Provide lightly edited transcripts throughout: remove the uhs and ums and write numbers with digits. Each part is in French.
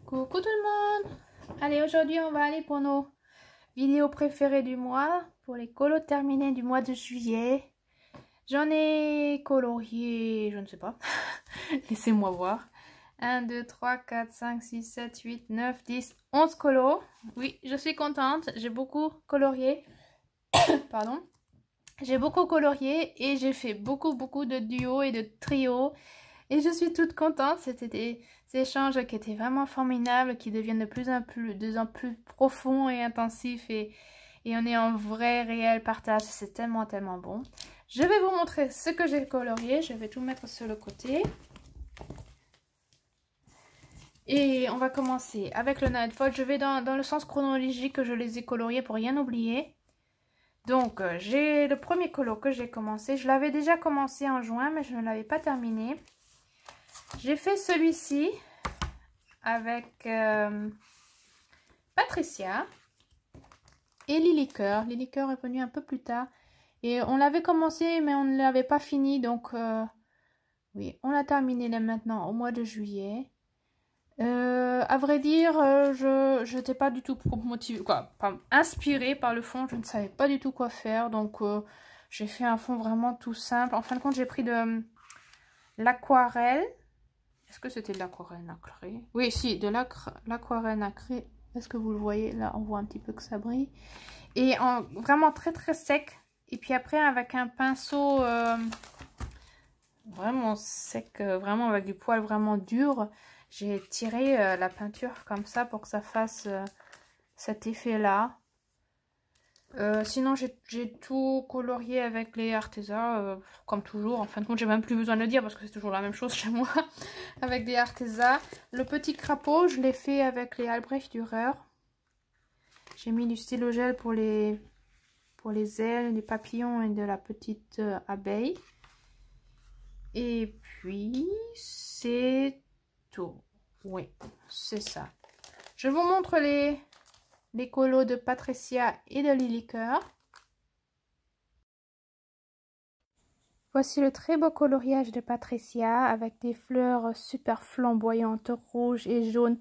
Coucou tout le monde! Allez, aujourd'hui on va aller pour nos vidéos préférées du mois, pour les colos terminés du mois de juillet. J'en ai colorié, je ne sais pas, laissez-moi voir. 1, 2, 3, 4, 5, 6, 7, 8, 9, 10, 11 colos. Oui, je suis contente, j'ai beaucoup colorié. Pardon. J'ai beaucoup colorié et j'ai fait beaucoup de duos et de trios. Et je suis toute contente, c'était des échanges qui étaient vraiment formidables, qui deviennent de plus en plus profonds et intensifs et on est en vrai, réel partage, c'est tellement bon. Je vais vous montrer ce que j'ai colorié, je vais tout mettre sur le côté. Et on va commencer avec le Nightfall, je vais dans le sens chronologique que je les ai coloriés pour rien oublier. Donc j'ai le premier colo que j'ai commencé, je l'avais déjà commencé en juin mais je ne l'avais pas terminé. J'ai fait celui-ci avec Patricia et Lily-Cœur. Lily-Cœur est venu un peu plus tard. Et on l'avait commencé mais on ne l'avait pas fini. Donc oui, on l'a terminé là maintenant au mois de juillet. À vrai dire, je n'étais pas du tout motivée, quoi, pas inspirée par le fond. Je ne savais pas du tout quoi faire. Donc j'ai fait un fond vraiment tout simple. En fin de compte, j'ai pris de l'aquarelle. Est-ce que c'était de l'aquarelle nacrée? Oui, si, de l'aquarelle nacrée. Est-ce que vous le voyez? Là, on voit un petit peu que ça brille. Et vraiment très sec. Et puis après, avec un pinceau vraiment sec, vraiment avec du poil vraiment dur, j'ai tiré la peinture comme ça pour que ça fasse cet effet-là. Sinon j'ai tout colorié avec les Arteza comme toujours. En fin de compte j'ai même plus besoin de le dire parce que c'est toujours la même chose chez moi avec des Arteza. Le petit crapaud je l'ai fait avec les Albrecht Dürer. J'ai mis du stylo gel pour les ailes, les papillons et de la petite abeille. Et puis c'est tout. Oui, c'est ça. Je vous montre les colos de Patricia et de Lily-Cœur. Voici le très beau coloriage de Patricia avec des fleurs super flamboyantes, rouges et jaunes.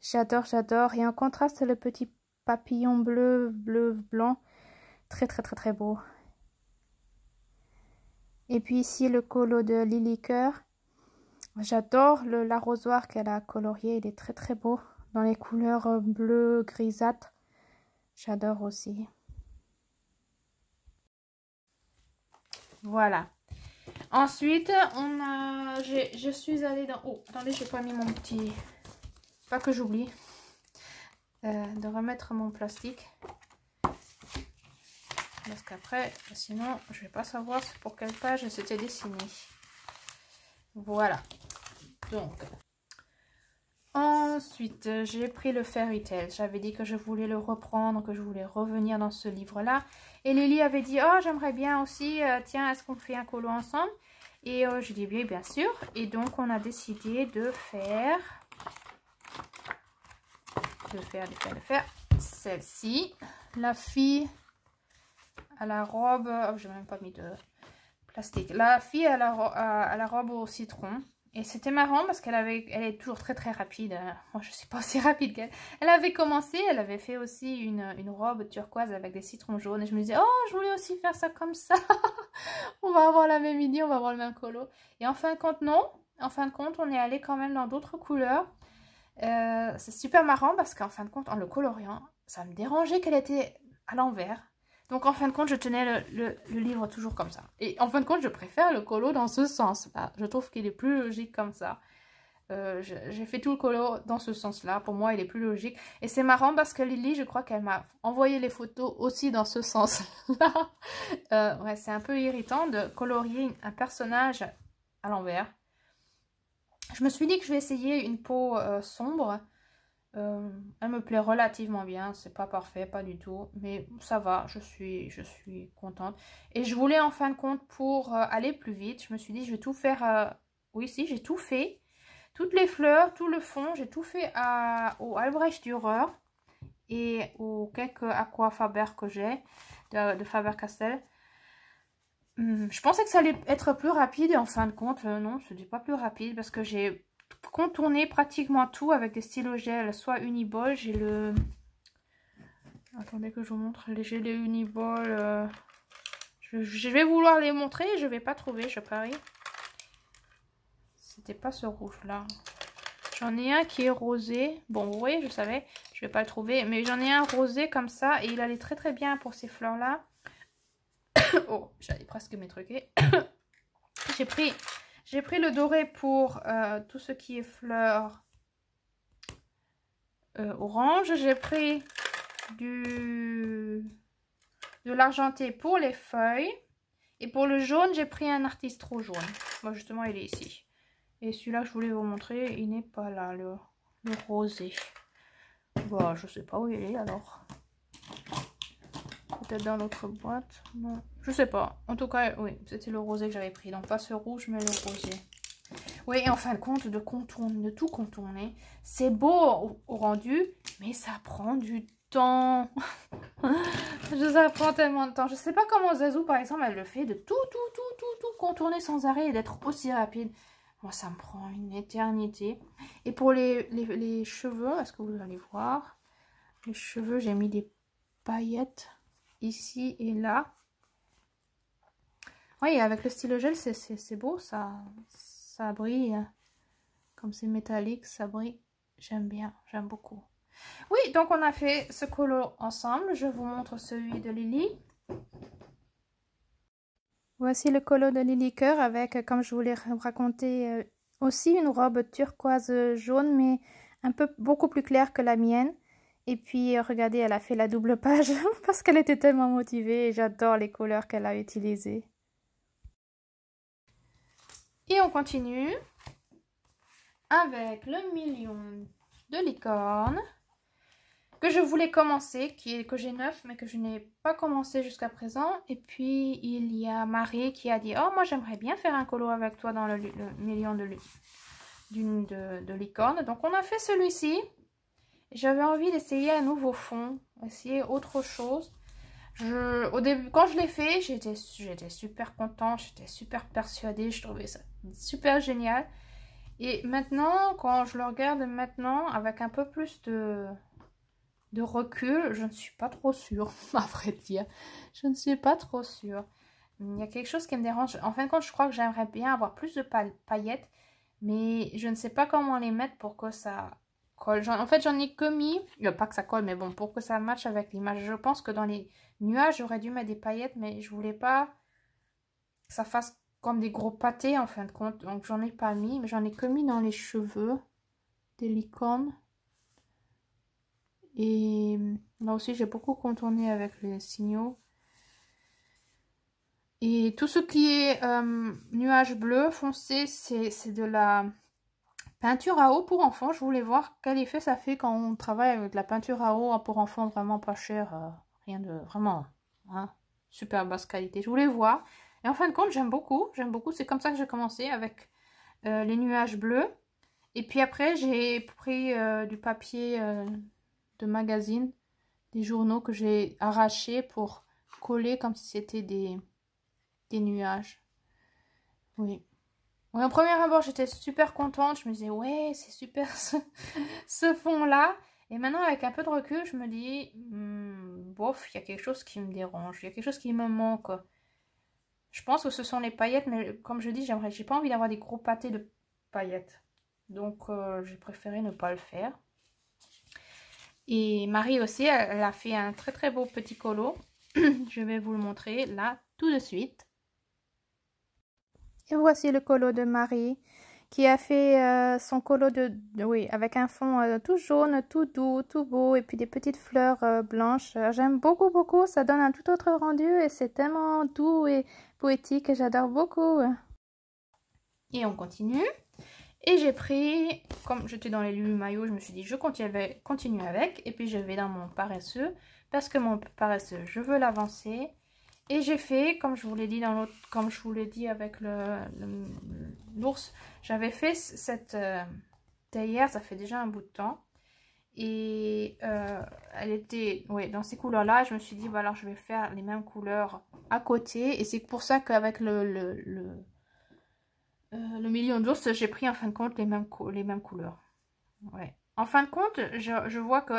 J'adore. Et en contraste, le petit papillon bleu, blanc. Très beau. Et puis ici, le colo de Lily-Cœur. J'adore l'arrosoir qu'elle a colorié. Il est très beau dans les couleurs bleu, grisâtre. J'adore aussi. Voilà. Ensuite, je suis allée dans... Oh, attendez, j'ai pas mis mon petit... Pas que j'oublie de remettre mon plastique. Parce qu'après, sinon, je vais pas savoir pour quelle page c'était dessiné. Voilà. Donc... Ensuite, j'ai pris le Fairy Tail. J'avais dit que je voulais le reprendre, que je voulais revenir dans ce livre-là. Et Lily avait dit, oh, j'aimerais bien aussi, tiens, est-ce qu'on fait un colo ensemble? Et je dis, bien sûr. Et donc, on a décidé de faire celle-ci. La fille à la robe, oh, j'ai même pas mis de plastique. La fille à la robe au citron. Et c'était marrant parce elle est toujours très rapide. Moi, je suis pas aussi rapide qu'elle. Elle avait commencé, elle avait fait aussi une robe turquoise avec des citrons jaunes. Et je me disais, oh, je voulais aussi faire ça comme ça. On va avoir la même idée, on va avoir le même colo. Et en fin de compte, non. En fin de compte, on est allé quand même dans d'autres couleurs. C'est super marrant parce qu'en fin de compte, en le coloriant, ça me dérangeait qu'elle était à l'envers. Donc en fin de compte, je tenais le livre toujours comme ça. Et en fin de compte, je préfère le colo dans ce sens-là. Je trouve qu'il est plus logique comme ça. J'ai fait tout le colo dans ce sens-là. Pour moi, il est plus logique. Et c'est marrant parce que Lily, je crois qu'elle m'a envoyé les photos aussi dans ce sens-là. Ouais, c'est un peu irritant de colorier un personnage à l'envers. Je me suis dit que je vais essayer une peau sombre. Elle me plaît relativement bien, c'est pas parfait, pas du tout, mais ça va, je suis contente. Et je voulais en fin de compte, pour aller plus vite, je me suis dit je vais tout faire, oui si, j'ai tout fait, toutes les fleurs, tout le fond, j'ai tout fait au Albrecht Dürer et aux quelques Aqua Faber que j'ai, de Faber-Castell. Je pensais que ça allait être plus rapide et en fin de compte, non, ce n'est pas plus rapide parce que j'ai contourné pratiquement tout avec des stylos gel, soit Uniball, j'ai le... Attendez que je vous montre, j'ai les Uniball. Je vais vouloir les montrer, je vais pas trouver, je parie. C'était pas ce rouge là. J'en ai un qui est rosé. Bon, vous voyez, je savais, je vais pas le trouver. Mais j'en ai un rosé comme ça et il allait très très bien pour ces fleurs là. Oh, j'allais presque m'étruquer. J'ai pris le doré pour tout ce qui est fleurs orange. J'ai pris de l'argenté pour les feuilles. Et pour le jaune, j'ai pris un artiste trop jaune. Moi, justement, il est ici. Et celui-là, je voulais vous montrer, il n'est pas là, le rosé. Bon, je sais pas où il est alors. Peut-être dans l'autre boîte. Non, je sais pas. En tout cas, oui, c'était le rosé que j'avais pris. Donc pas ce rouge, mais le rosé. Oui, et en fin de compte, de tout contourner, c'est beau au rendu, mais ça prend du temps. Ça prend tellement de temps. Je sais pas comment Zazou, par exemple, elle le fait de tout contourner sans arrêt et d'être aussi rapide. Moi, ça me prend une éternité. Et pour les cheveux, est-ce que vous allez voir? Les cheveux, j'ai mis des paillettes ici et là. Oui, avec le stylo gel, c'est beau, ça brille. Comme c'est métallique, ça brille. J'aime bien, j'aime beaucoup. Oui, donc on a fait ce colo ensemble. Je vous montre celui de Lily. Voici le colo de Lily Cœur avec, comme je vous l'ai raconté, aussi une robe turquoise jaune, mais beaucoup plus claire que la mienne. Et puis, regardez, elle a fait la double page parce qu'elle était tellement motivée et j'adore les couleurs qu'elle a utilisées. Et on continue avec le million de licornes que je voulais commencer, que j'ai neuf mais que je n'ai pas commencé jusqu'à présent. Et puis il y a Marie qui a dit « Oh, moi j'aimerais bien faire un colo avec toi dans le million de licornes. » Donc on a fait celui-ci. J'avais envie d'essayer un nouveau fond, essayer autre chose. Au début, quand je l'ai fait, j'étais super contente, j'étais super persuadée, je trouvais ça super génial. Et maintenant, quand je le regarde maintenant, avec un peu plus de recul, je ne suis pas trop sûre, à vrai dire. Je ne suis pas trop sûre. Il y a quelque chose qui me dérange. En fin de compte, je crois que j'aimerais bien avoir plus de paillettes, mais je ne sais pas comment les mettre pour que ça colle. En fait, j'en ai que mis, pas que ça colle, mais bon, pour que ça matche avec l'image. Je pense que dans les nuages, j'aurais dû mettre des paillettes, mais je voulais pas que ça fasse comme des gros pâtés, en fin de compte. Donc, j'en ai pas mis, mais j'en ai que mis dans les cheveux des licornes. Et là aussi, j'ai beaucoup contourné avec les signaux. Et tout ce qui est nuage bleu foncé, c'est de la peinture à eau pour enfants. Je voulais voir quel effet ça fait quand on travaille avec de la peinture à eau pour enfants vraiment pas cher. Rien de vraiment super basse qualité. Je voulais voir. Et en fin de compte, j'aime beaucoup. J'aime beaucoup. C'est comme ça que j'ai commencé avec les nuages bleus. Et puis après, j'ai pris du papier de magazine, des journaux que j'ai arrachés pour coller comme si c'était des nuages. Oui. Oui, au premier abord, j'étais super contente. Je me disais, ouais, c'est super ce fond-là. Et maintenant, avec un peu de recul, je me dis, bof, il y a quelque chose qui me dérange. Il y a quelque chose qui me manque. Je pense que ce sont les paillettes, mais comme je dis, j'ai pas envie d'avoir des gros pâtés de paillettes. Donc, j'ai préféré ne pas le faire. Et Marie aussi, elle a fait un très très beau petit colo. Je vais vous le montrer là tout de suite. Et voici le colo de Marie qui a fait son colo oui, avec un fond tout jaune, tout doux, tout beau et puis des petites fleurs blanches. J'aime beaucoup, beaucoup. Ça donne un tout autre rendu et c'est tellement doux et poétique. J'adore beaucoup. Et on continue. Et j'ai pris, comme j'étais dans les Lulu Maillot, je me suis dit je continue avec. Et puis je vais dans mon paresseux parce que mon paresseux, je veux l'avancer. Et j'ai fait, comme je vous l'ai dit dans l'autre, comme je vous l'ai dit avec l'ours, j'avais fait cette théière, ça fait déjà un bout de temps. Et elle était, oui, dans ces couleurs-là. Je me suis dit, bah alors je vais faire les mêmes couleurs à côté. Et c'est pour ça qu'avec le million d'ours, j'ai pris en fin de compte les mêmes couleurs. Ouais. En fin de compte, je vois que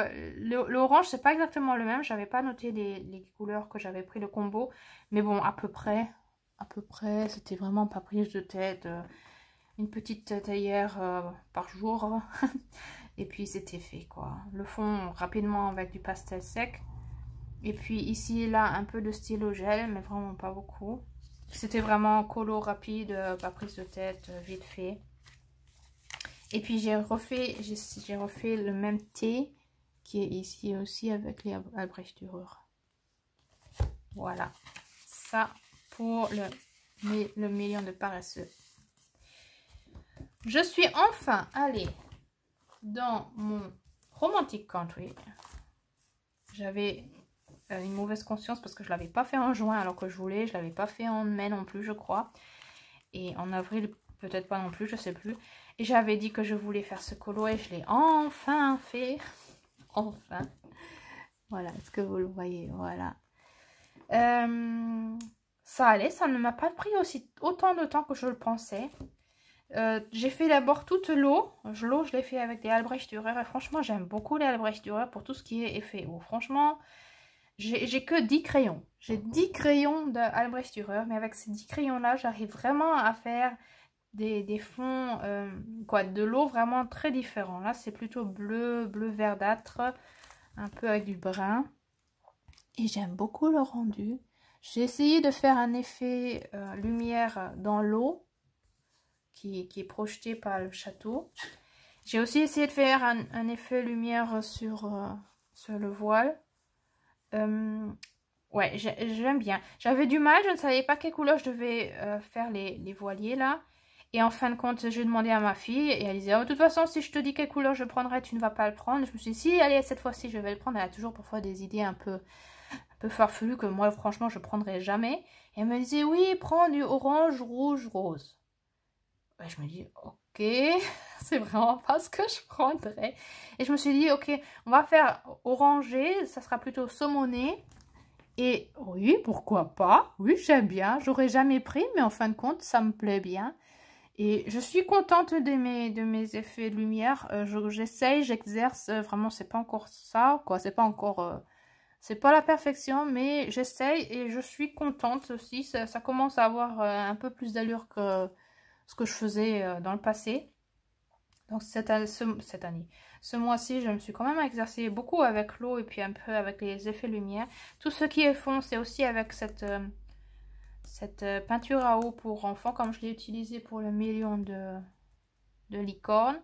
l'orange, c'est pas exactement le même. J'avais pas noté les couleurs que j'avais pris le combo. Mais bon, à peu près, c'était vraiment pas prise de tête. Une petite théière par jour. Et puis c'était fait quoi. Le fond rapidement avec du pastel sec. Et puis ici et là un peu de stylo gel, mais vraiment pas beaucoup. C'était vraiment colo rapide, pas prise de tête, vite fait. Et puis j'ai refait le même thé qui est ici aussi avec les Albrecht Dürer. Voilà, ça pour le million de paresseux. Je suis enfin allée dans mon Romantic Country. J'avais une mauvaise conscience parce que je ne l'avais pas fait en juin alors que je voulais. Je ne l'avais pas fait en mai non plus, je crois. Et en avril, peut-être pas non plus, je sais plus. Et j'avais dit que je voulais faire ce colo et je l'ai enfin fait. Enfin. Voilà, est-ce que vous le voyez? Voilà. Ça allait, ça ne m'a pas pris autant de temps que je le pensais. J'ai fait d'abord toute l'eau. L'eau, je l'ai fait avec des Albrecht Dürer. Et franchement, j'aime beaucoup les Albrecht Dürer pour tout ce qui est effet eau. Franchement, j'ai que 10 crayons. J'ai 10 crayons d'Albrecht Dürer. Mais avec ces 10 crayons-là, j'arrive vraiment à faire des fonds, de l'eau vraiment très différents. Là, c'est plutôt bleu verdâtre, un peu avec du brun. Et j'aime beaucoup le rendu. J'ai essayé de faire un effet lumière dans l'eau qui est projeté par le château. J'ai aussi essayé de faire un effet lumière sur le voile. Ouais, j'aime bien. J'avais du mal, je ne savais pas quelle couleur je devais faire les voiliers là. Et en fin de compte, j'ai demandé à ma fille et elle disait, oh, de toute façon, si je te dis quelle couleur je prendrai, tu ne vas pas le prendre. Je me suis dit, si, allez, cette fois-ci, je vais le prendre. Elle a toujours parfois des idées un peu farfelues que moi, franchement, je ne prendrai jamais. Et elle me disait, oui, prends du orange, rouge, rose. Et je me dis, ok, c'est vraiment pas ce que je prendrais. Et je me suis dit, ok, on va faire orangé, ça sera plutôt saumoné. Et oui, pourquoi pas? Oui, j'aime bien. J'aurais jamais pris, mais en fin de compte, ça me plaît bien. Et je suis contente de mes effets de lumière. J'essaye, j'exerce. Vraiment, c'est pas encore ça, quoi. C'est pas encore... c'est pas la perfection, mais j'essaye et je suis contente aussi. Ça commence à avoir un peu plus d'allure que ce que je faisais dans le passé. Donc ce mois-ci, je me suis quand même exercée beaucoup avec l'eau et puis un peu avec les effets lumière. Tout ce qui est fond, c'est aussi avec cette peinture à eau pour enfants, comme je l'ai utilisée pour le million de licornes.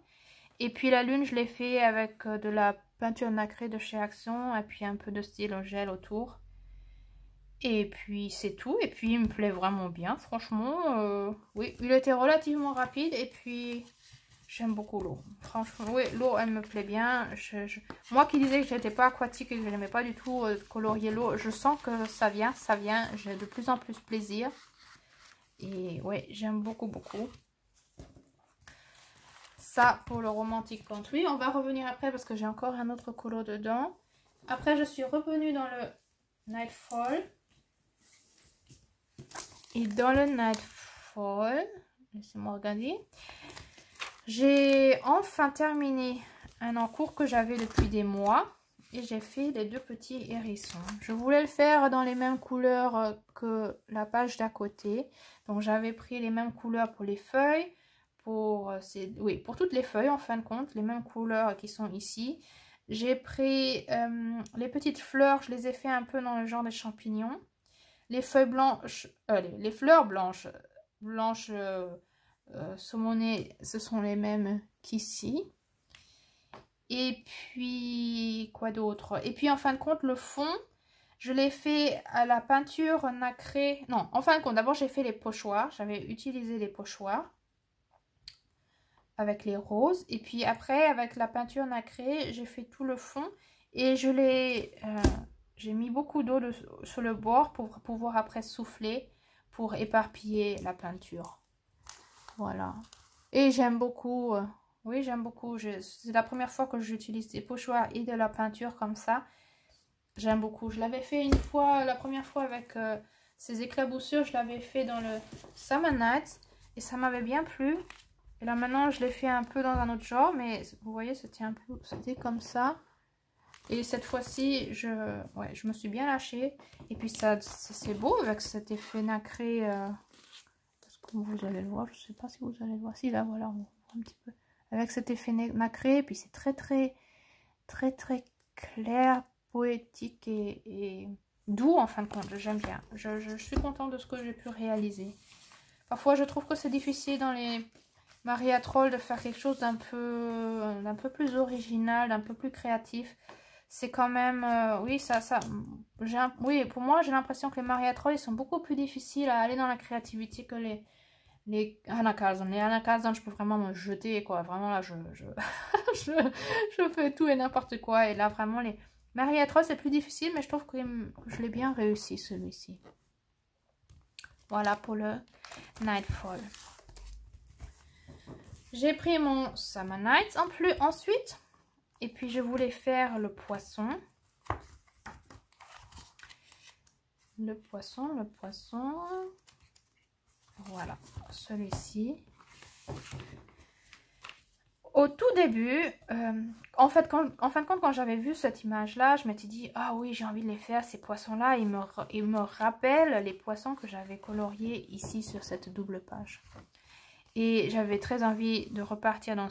Et puis la lune, je l'ai fait avec de la peinture nacrée de chez Action et puis un peu de stylo gel autour. Et puis c'est tout. Et puis il me plaît vraiment bien, franchement. Oui, il était relativement rapide et puis... J'aime beaucoup l'eau. Franchement, oui, l'eau, elle me plaît bien. Moi qui disais que je n'étais pas aquatique et que je n'aimais pas du tout colorier l'eau, je sens que ça vient. J'ai de plus en plus plaisir. Et ouais, j'aime beaucoup, beaucoup. Ça pour le Romantic Country. On va revenir après parce que j'ai encore un autre colo dedans. Après, je suis revenue dans le Nightfall. Et dans le Nightfall, laissez-moi regarder. J'ai enfin terminé un encours que j'avais depuis des mois et j'ai fait les deux petits hérissons. Je voulais le faire dans les mêmes couleurs que la page d'à côté. Donc j'avais pris les mêmes couleurs pour les feuilles, pour toutes les feuilles en fin de compte, les mêmes couleurs qui sont ici. J'ai pris les petites fleurs, je les ai fait un peu dans le genre des champignons. Les feuilles blanches, les fleurs blanches saumonnées, ce sont les mêmes qu'ici. Et puis quoi d'autre? Et puis en fin de compte, le fond, je l'ai fait à la peinture nacrée. Non, en fin de compte, d'abord j'ai fait les pochoirs. J'avais utilisé les pochoirs avec les roses. Et puis après, avec la peinture nacrée, j'ai fait tout le fond. Et j'ai mis beaucoup d'eau sur le bord pour pouvoir après souffler pour éparpiller la peinture. Voilà. Et j'aime beaucoup. Oui, j'aime beaucoup. C'est la première fois que j'utilise des pochoirs et de la peinture comme ça. J'aime beaucoup. Je l'avais fait une fois, la première fois avec ces éclaboussures. Je l'avais fait dans le Summer Nights. Et ça m'avait bien plu. Et là maintenant je l'ai fait un peu dans un autre genre. Mais vous voyez c'était un peu, c'était comme ça. Et cette fois-ci je me suis bien lâchée. Et puis ça c'est beau avec cet effet nacré. Comme vous allez le voir, je sais pas si vous allez le voir. Si là voilà, on voit un petit peu. Avec cet effet nacré. Et puis c'est très clair, poétique et doux en fin de compte. J'aime bien. Je suis contente de ce que j'ai pu réaliser. Parfois je trouve que c'est difficile dans les Maria Troll de faire quelque chose d'un peu plus original, d'un peu plus créatif. C'est quand même, oui, oui, pour moi j'ai l'impression que les Maria Troll ils sont beaucoup plus difficiles à aller dans la créativité que les Hannah Carlson. Les Hannah Carlson, je peux vraiment me jeter, quoi. Vraiment, là, je fais tout et n'importe quoi. Et là, vraiment, les Maria Troll, c'est plus difficile, mais je trouve que je l'ai bien réussi, celui-ci. Voilà pour le Nightfall. J'ai pris mon Summer Nights ensuite. Et puis, je voulais faire le poisson. Le poisson. Voilà, celui-ci. Au tout début, en fin de compte, quand j'avais vu cette image-là, je m'étais dit, ah oui, j'ai envie de les faire, ces poissons-là. Ils me rappellent les poissons que j'avais coloriés ici sur cette double page. Et j'avais très envie de repartir dans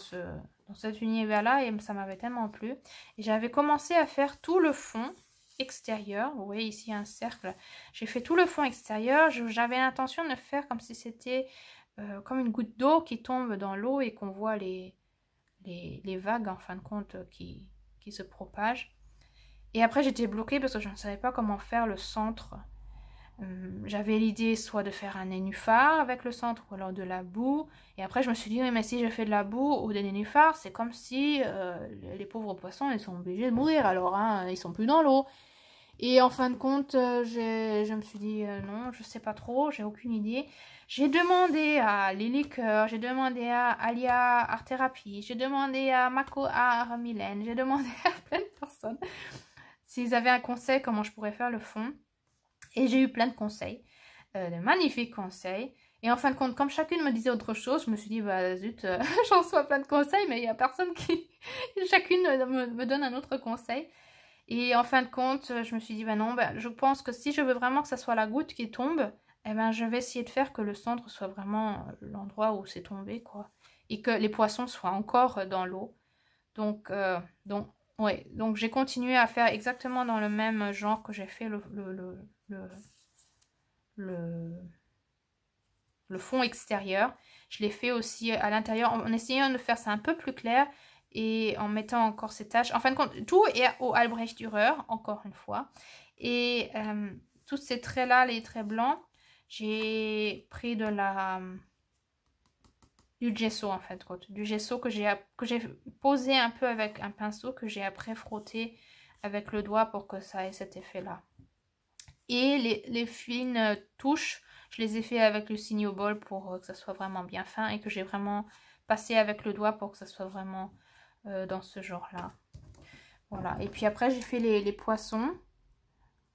cet univers-là et ça m'avait tellement plu. Et j'avais commencé à faire tout le fond extérieur. Vous voyez ici un cercle. J'ai fait tout le fond extérieur. J'avais l'intention de le faire comme si c'était comme une goutte d'eau qui tombe dans l'eau et qu'on voit les vagues en fin de compte qui se propagent. Et après j'étais bloquée parce que je ne savais pas comment faire le centre. J'avais l'idée soit de faire un nénuphar avec le centre ou alors de la boue. Et après je me suis dit, oui, mais si je fais de la boue ou des nénuphars, c'est comme si les pauvres poissons ils sont obligés de mourir alors, hein, ils sont plus dans l'eau. Et en fin de compte, je me suis dit, non, je sais pas trop, j'ai aucune idée. J'ai demandé à Lily Coeur, j'ai demandé à Alia Art Therapy, j'ai demandé à Mako Art Mylène, j'ai demandé à plein de personnes s'ils avaient un conseil comment je pourrais faire le fond. Et j'ai eu plein de conseils, de magnifiques conseils. Et en fin de compte, comme chacune me disait autre chose, je me suis dit, bah zut, j'en reçois plein de conseils, mais il n'y a personne qui... chacune me donne un autre conseil. Et en fin de compte, je me suis dit, bah non, bah, je pense que si je veux vraiment que ça soit la goutte qui tombe, eh ben, je vais essayer de faire que le centre soit vraiment l'endroit où c'est tombé, quoi. Et que les poissons soient encore dans l'eau. Donc j'ai continué à faire exactement dans le même genre que j'ai fait le fond extérieur. Je l'ai fait aussi à l'intérieur en essayant de faire ça un peu plus clair et en mettant encore ces taches. En fin de compte, tout est au Albrecht Dürer, encore une fois. Et tous ces traits-là, les traits blancs, j'ai pris du gesso en fait, du gesso que j'ai posé un peu avec un pinceau que j'ai après frotté avec le doigt pour que ça ait cet effet-là. Et les fines touches, je les ai fait avec le Signobol pour que ça soit vraiment bien fin et que j'ai vraiment passé avec le doigt pour que ça soit vraiment dans ce genre-là. Voilà. Et puis après, j'ai fait les poissons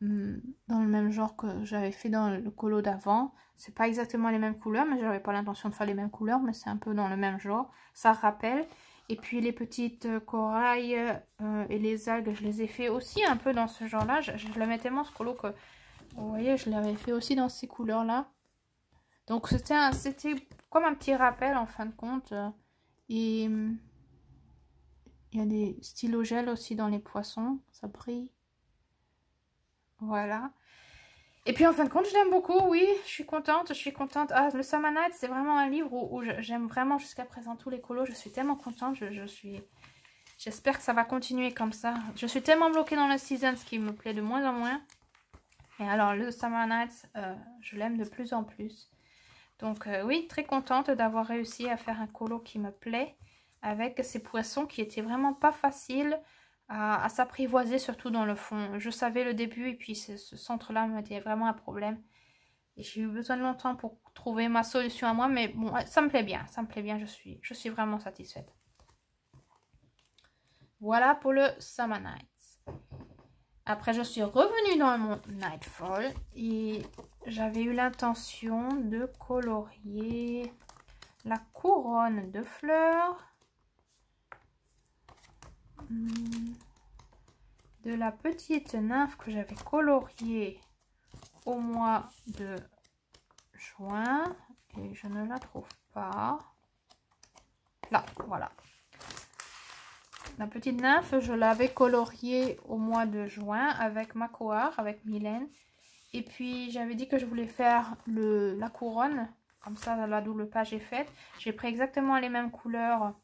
dans le même genre que j'avais fait dans le colo d'avant. C'est pas exactement les mêmes couleurs, mais j'avais pas l'intention de faire les mêmes couleurs, mais c'est un peu dans le même genre. Ça rappelle. Et puis les petites corails et les algues, je les ai fait aussi un peu dans ce genre-là. Je l'aimais tellement ce colo que, vous voyez, je l'avais fait aussi dans ces couleurs-là. Donc c'était comme un petit rappel en fin de compte. Et il y a des stylos gel aussi dans les poissons, ça brille. Voilà. Et puis en fin de compte, je l'aime beaucoup, oui, je suis contente. Ah, le Summer Night, c'est vraiment un livre où j'aime vraiment jusqu'à présent tous les colos. Je suis tellement contente, j'espère que ça va continuer comme ça. Je suis tellement bloquée dans la season, ce qui me plaît de moins en moins. Et alors, le Summer Nights, je l'aime de plus en plus. Donc oui, très contente d'avoir réussi à faire un colo qui me plaît. Avec ces poissons qui étaient vraiment pas faciles à s'apprivoiser, surtout dans le fond. Je savais le début et puis ce centre-là m'était vraiment un problème. Et j'ai eu besoin de longtemps pour trouver ma solution à moi, mais bon, ça me plaît bien, je suis vraiment satisfaite. Voilà pour le Summer Nights. Après, je suis revenue dans mon Nightfall et j'avais eu l'intention de colorier la couronne de fleurs. De la petite nymphe que j'avais coloriée au mois de juin. Et je ne la trouve pas. Là, voilà. La petite nymphe, je l'avais coloriée au mois de juin avec Makoar, avec Mylène. Et puis, j'avais dit que je voulais faire la couronne. Comme ça, la double page est faite. J'ai pris exactement les mêmes couleurs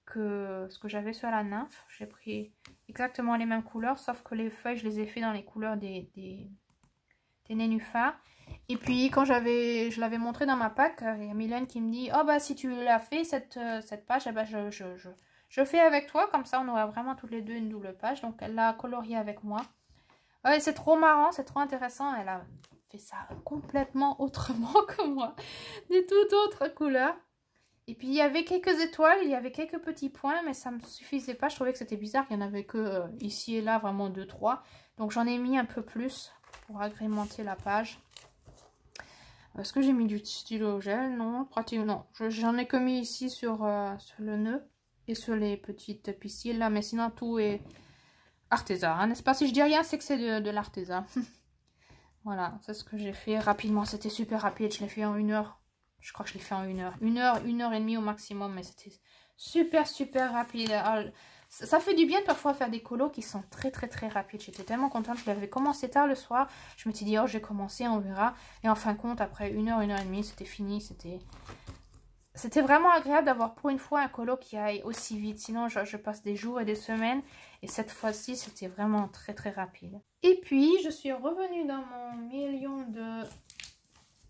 que ce que j'avais sur la nymphe. J'ai pris exactement les mêmes couleurs, sauf que les feuilles, je les ai fait dans les couleurs des nénuphars. Et puis, quand je l'avais montré dans ma pack, il y a Mylène qui me dit « Oh, bah, si tu l'as fait, cette page, eh ben, je fais avec toi. Comme ça, on aura vraiment toutes les deux une double page. » Donc, elle l'a coloriée avec moi. Ouais, c'est trop marrant, c'est trop intéressant. Elle a fait ça complètement autrement que moi. Des toutes autres couleurs. Et puis, il y avait quelques étoiles, il y avait quelques petits points, mais ça ne me suffisait pas. Je trouvais que c'était bizarre. Il n'y en avait que ici et là, vraiment 2-3. Donc, j'en ai mis un peu plus pour agrémenter la page. Est-ce que j'ai mis du stylo gel? Non, pratique, non. J'en ai que mis ici sur le nœud et sur les petites pistils là. Mais sinon, tout est artisan, hein, n'est-ce pas? Si je dis rien, c'est que c'est de l'artisan. Voilà, c'est ce que j'ai fait rapidement. C'était super rapide. Je l'ai fait en 1 heure. Je crois que je l'ai fait en 1 heure. 1 heure et demie au maximum. Mais c'était super rapide. Alors, ça fait du bien parfois faire des colos qui sont très rapides. J'étais tellement contente. Je l'avais commencé tard le soir. Je me suis dit, oh, j'ai commencé, on verra. Et en fin de compte, après 1 heure et demie, c'était fini. C'était vraiment agréable d'avoir pour une fois un colo qui aille aussi vite. Sinon, je passe des jours et des semaines. Et cette fois-ci, c'était vraiment très rapide. Et puis, je suis revenue dans mon million de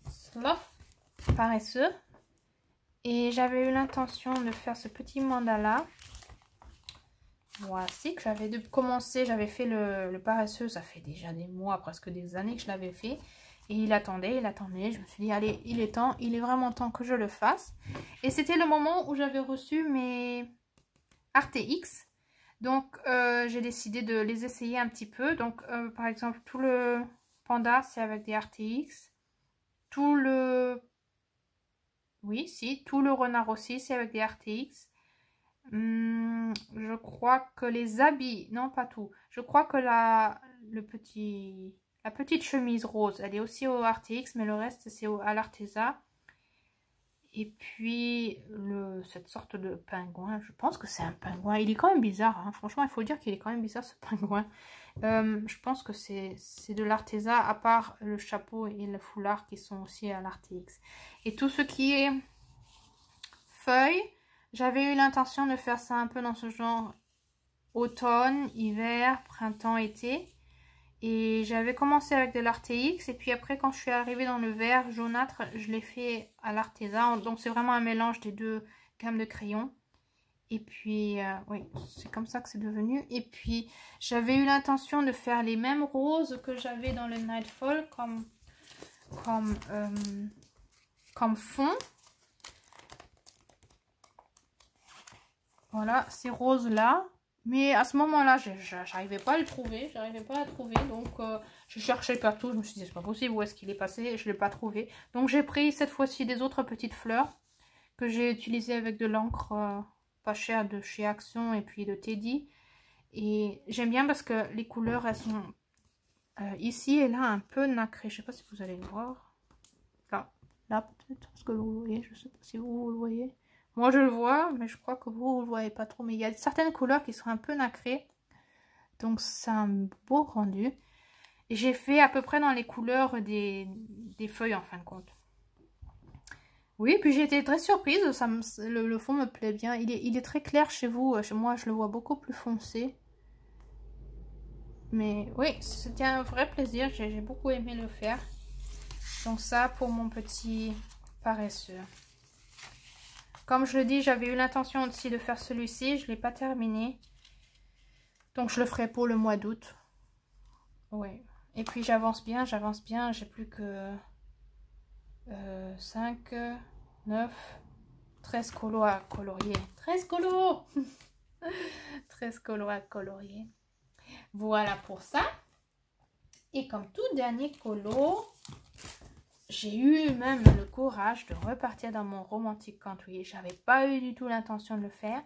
sloth paresseux. Et j'avais eu l'intention de faire ce petit mandala. Voici, que j'avais commencé. J'avais fait le paresseux. Ça fait déjà des mois, presque des années que je l'avais fait. Et il attendait. Je me suis dit, allez, il est temps. Il est vraiment temps que je le fasse. Et c'était le moment où j'avais reçu mes RTX. Donc, j'ai décidé de les essayer un petit peu. Donc, par exemple, tout le panda, c'est avec des RTX. Tout le... Oui, si. Tout le renard aussi, c'est avec des RTX. Je crois que les habits... Non, pas tout. Je crois que la petite chemise rose, elle est aussi au RTX, mais le reste, c'est à l'Arteza. Et puis, cette sorte de pingouin, je pense que c'est un pingouin. Il est quand même bizarre, hein. Franchement, il faut dire qu'il est quand même bizarre, ce pingouin. Je pense que c'est de l'Arteza, à part le chapeau et le foulard qui sont aussi à l'RTX. Et tout ce qui est feuilles, j'avais eu l'intention de faire ça un peu dans ce genre automne, hiver, printemps, été. Et j'avais commencé avec de l'RTX. Et puis après, quand je suis arrivée dans le vert jaunâtre, je l'ai fait à l'Arteza. Donc c'est vraiment un mélange des deux gammes de crayons. Et puis, oui, c'est comme ça que c'est devenu. Et puis, j'avais eu l'intention de faire les mêmes roses que j'avais dans le Nightfall comme fond. Voilà, ces roses-là. Mais à ce moment-là, j'arrivais pas à le trouver. Donc, je cherchais partout. Je me suis dit, c'est pas possible. Où est-ce qu'il est passé? Je l'ai pas trouvé. Donc, j'ai pris cette fois-ci des autres petites fleurs que j'ai utilisées avec de l'encre pas chère de chez Action et puis de Teddy. Et j'aime bien parce que les couleurs, elles sont ici et là un peu nacrées. Je sais pas si vous allez le voir. Là peut-être. Est-ce que vous le voyez? Je sais pas si vous le voyez. Moi, je le vois, mais je crois que vous ne le voyez pas trop. Mais il y a certaines couleurs qui sont un peu nacrées. Donc, c'est un beau rendu. Et j'ai fait à peu près dans les couleurs des feuilles, en fin de compte. Oui, puis j'ai été très surprise. Le fond me plaît bien. Il est très clair chez vous. Chez moi, je le vois beaucoup plus foncé. Mais oui, c'était un vrai plaisir. J'ai beaucoup aimé le faire. Donc ça, pour mon petit paresseux. Comme je le dis, j'avais eu l'intention aussi de faire celui-ci. Je ne l'ai pas terminé. Donc, je le ferai pour le mois d'août. Oui. Et puis, j'avance bien. J'ai plus que 5, 9, 13 colos à colorier. 13 colos 13 colos à colorier. Voilà pour ça. Et comme tout dernier colo, j'ai eu même le courage de repartir dans mon romantic country. J'avais pas eu du tout l'intention de le faire.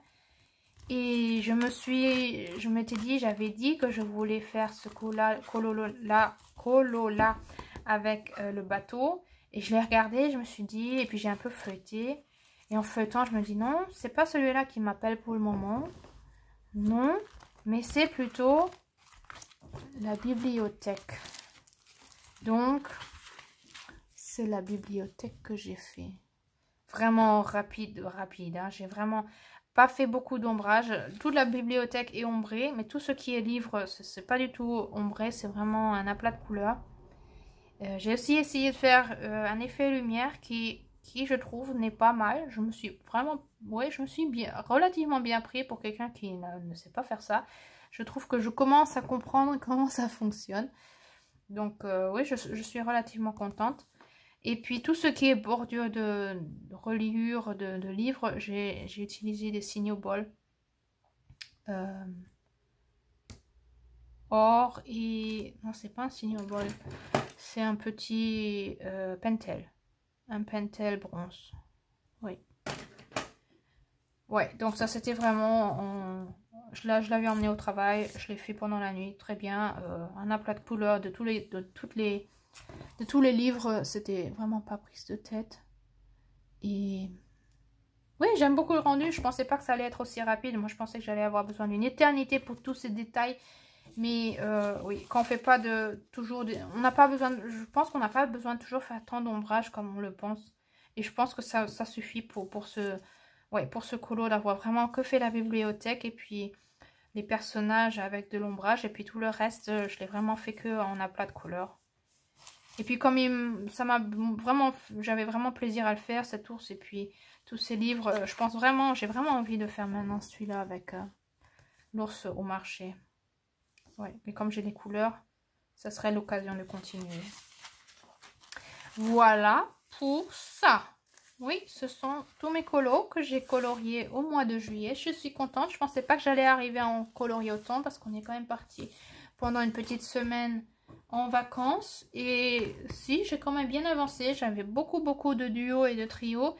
Et je m'étais dit, j'avais dit que je voulais faire ce colo-là avec le bateau. Et je l'ai regardé, je me suis dit, et puis j'ai un peu feuilleté. Et en feuilletant, je me dis non, c'est pas celui-là qui m'appelle pour le moment. Non, mais c'est plutôt la bibliothèque. Donc, c'est la bibliothèque que j'ai fait. Vraiment rapide. Hein. J'ai vraiment pas fait beaucoup d'ombrage. Toute la bibliothèque est ombrée, mais tout ce qui est livre, c'est pas du tout ombré. C'est vraiment un aplat de couleurs. J'ai aussi essayé de faire un effet lumière qui je trouve n'est pas mal. Je me suis vraiment, ouais, je me suis relativement bien pris pour quelqu'un qui ne sait pas faire ça. Je trouve que je commence à comprendre comment ça fonctionne. Donc oui, je suis relativement contente. Et puis tout ce qui est bordure de reliure, de livres, j'ai utilisé des signaux bol. Or et... Non, c'est pas un signaux bol. C'est un petit pentel. Un pentel bronze. Oui. Ouais, donc ça c'était vraiment... Je l'avais emmené au travail. Je l'ai fait pendant la nuit. Très bien. Un aplat de couleurs de tous les livres. C'était vraiment pas prise de tête. Et... oui, j'aime beaucoup le rendu. Je pensais pas que ça allait être aussi rapide. Moi, je pensais que j'allais avoir besoin d'une éternité pour tous ces détails. Mais oui, quand on fait pas on n'a pas besoin, je pense qu'on n'a pas besoin de toujours faire tant d'ombrage comme on le pense. Et je pense que ça suffit pour ce colo d'avoir vraiment que fait la bibliothèque et puis les personnages avec de l'ombrage. Et puis tout le reste, je l'ai vraiment fait que en aplat de couleurs. Et puis comme j'avais vraiment plaisir à le faire, cet ours. Et puis tous ces livres, je pense vraiment, j'ai vraiment envie de faire maintenant celui-là avec l'ours au marché. Ouais, mais comme j'ai les couleurs, ça serait l'occasion de continuer. Voilà pour ça. Oui, ce sont tous mes colos que j'ai coloriés au mois de juillet. Je suis contente. Je pensais pas que j'allais arriver à en colorier autant parce qu'on est quand même parti pendant une petite semaine en vacances. Et si, j'ai quand même bien avancé. J'avais beaucoup de duos et de trios.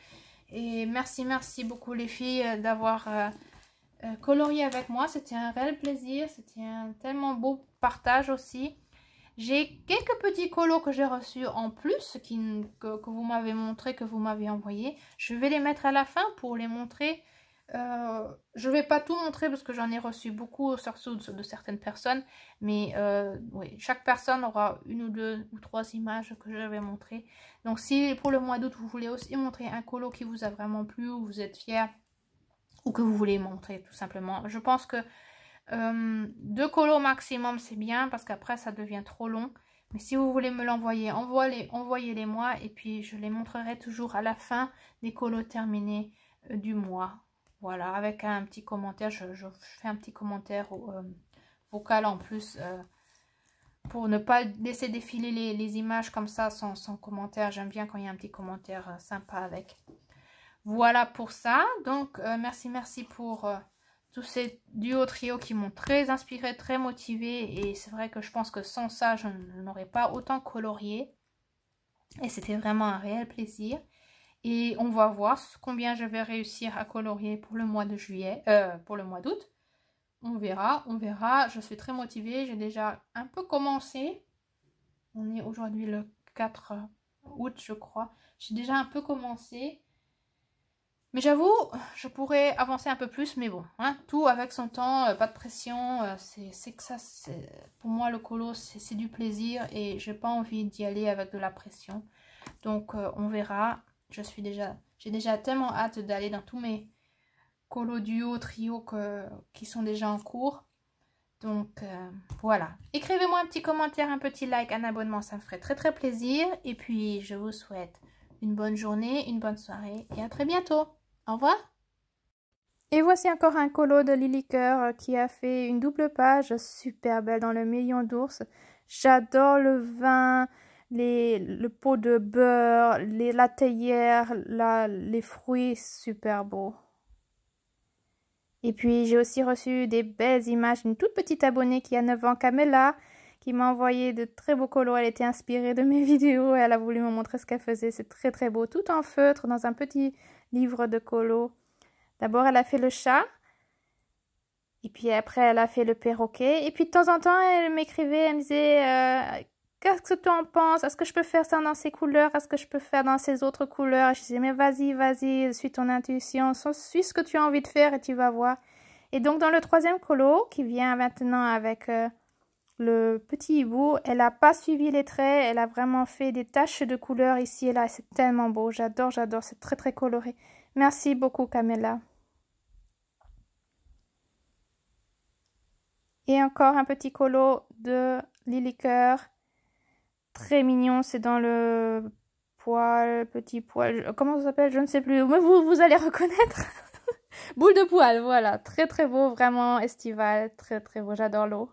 Et merci beaucoup les filles d'avoir... colorier avec moi, c'était un réel plaisir, c'était un tellement beau partage aussi. J'ai quelques petits colos que j'ai reçus en plus que vous m'avez montré, que vous m'avez envoyé. Je vais les mettre à la fin pour les montrer. Je vais pas tout montrer parce que j'en ai reçu beaucoup, surtout de certaines personnes. Mais oui, chaque personne aura une ou deux ou trois images que je vais montrer. Donc si pour le mois d'août vous voulez aussi montrer un colo qui vous a vraiment plu ou vous êtes fiers, ou que vous voulez montrer tout simplement. Je pense que 2 colos maximum c'est bien parce qu'après ça devient trop long. Mais si vous voulez me l'envoyer, envoyez-les moi et puis je les montrerai toujours à la fin des colos terminés du mois. Voilà, avec un petit commentaire, je fais un petit commentaire vocal en plus pour ne pas laisser défiler les images comme ça sans commentaire. J'aime bien quand il y a un petit commentaire sympa avec. Voilà pour ça. Donc, merci pour tous ces duos trios qui m'ont très inspiré, très motivé. Et c'est vrai que je pense que sans ça, je n'aurais pas autant colorié. Et c'était vraiment un réel plaisir. Et on va voir combien je vais réussir à colorier pour le mois de juillet, pour le mois d'août. On verra. Je suis très motivée. J'ai déjà un peu commencé. On est aujourd'hui le 4 août, je crois. J'ai déjà un peu commencé. Mais j'avoue, je pourrais avancer un peu plus, mais bon, hein, tout avec son temps, pas de pression, c'est que ça, pour moi le colo c'est du plaisir et j'ai pas envie d'y aller avec de la pression. Donc on verra, j'ai déjà tellement hâte d'aller dans tous mes colos duo, trio qui sont déjà en cours. Donc voilà, écrivez-moi un petit commentaire, un petit like, un abonnement, ça me ferait très plaisir. Et puis je vous souhaite une bonne journée, une bonne soirée et à très bientôt. Au revoir. Et voici encore un colo de Lily Cœur qui a fait une double page super belle dans le million d'ours. J'adore le vin, le pot de beurre, la théière, les fruits, super beau. Et puis j'ai aussi reçu des belles images d'une toute petite abonnée qui a 9 ans, Camilla, qui m'a envoyé de très beaux colos. Elle était inspirée de mes vidéos et elle a voulu me montrer ce qu'elle faisait. C'est très très beau, tout en feutre dans un petit livre de colos. D'abord elle a fait le chat et puis après elle a fait le perroquet et puis de temps en temps elle m'écrivait, elle me disait qu'est-ce que tu en penses? Est-ce que je peux faire ça dans ces couleurs? Est-ce que je peux faire dans ces autres couleurs? Et je disais mais vas-y, suis ton intuition, suis ce que tu as envie de faire et tu vas voir. Et donc dans le troisième colo qui vient maintenant avec le petit hibou, elle n'a pas suivi les traits, elle a vraiment fait des taches de couleurs ici et là. C'est tellement beau, j'adore, c'est très très coloré. Merci beaucoup Camilla. Et encore un petit colo de Lily Cœur. Très mignon, c'est dans le poil, petit poil, comment ça s'appelle? Je ne sais plus, mais vous allez reconnaître. Boule de poil, voilà, très très beau, vraiment estival, très très beau, j'adore l'eau.